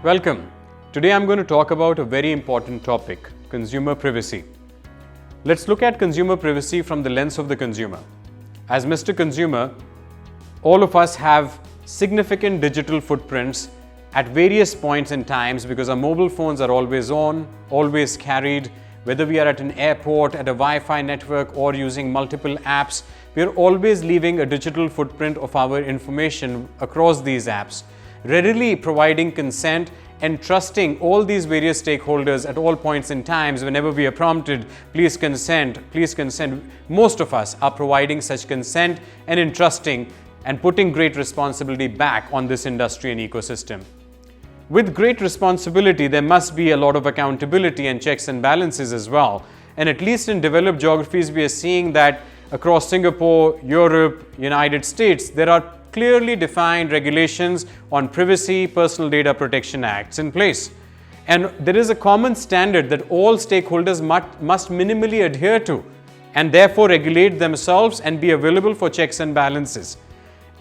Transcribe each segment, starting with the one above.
Welcome. Today I'm going to talk about a very important topic, consumer privacy. Let's look at consumer privacy from the lens of the consumer. As Mr. Consumer, all of us have significant digital footprints at various points in times because our mobile phones are always on, always carried. Whether we are at an airport, at a Wi-Fi network or using multiple apps, we are always leaving a digital footprint of our information across these apps, readily providing consent and trusting all these various stakeholders at all points in times whenever we are prompted, please consent, please consent. Most of us are providing such consent and entrusting and putting great responsibility back on this industry and ecosystem. With great responsibility, there must be a lot of accountability and checks and balances as well. And at least in developed geographies, we are seeing that across Singapore, Europe, United States, there are clearly defined regulations on privacy, personal data protection acts in place. And there is a common standard that all stakeholders must minimally adhere to and therefore regulate themselves and be available for checks and balances.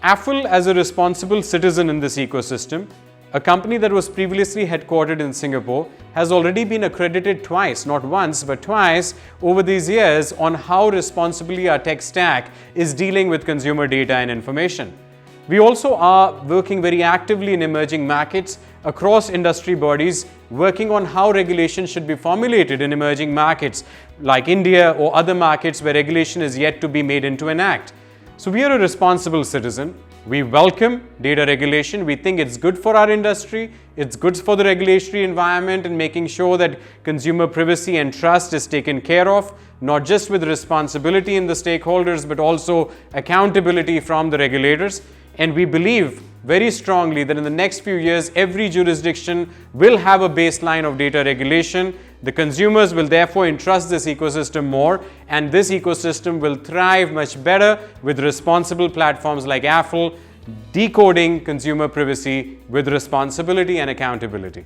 Affle, as a responsible citizen in this ecosystem, a company that was previously headquartered in Singapore, has already been accredited twice, not once, but twice over these years on how responsibly our tech stack is dealing with consumer data and information. We also are working very actively in emerging markets across industry bodies, working on how regulation should be formulated in emerging markets like India or other markets where regulation is yet to be made into an act. So we are a responsible citizen. We welcome data regulation. We think it's good for our industry. It's good for the regulatory environment and making sure that consumer privacy and trust is taken care of, not just with responsibility in the stakeholders, but also accountability from the regulators. And we believe very strongly that in the next few years, every jurisdiction will have a baseline of data regulation. The consumers will therefore entrust this ecosystem more, and this ecosystem will thrive much better with responsible platforms like Affle, decoding consumer privacy with responsibility and accountability.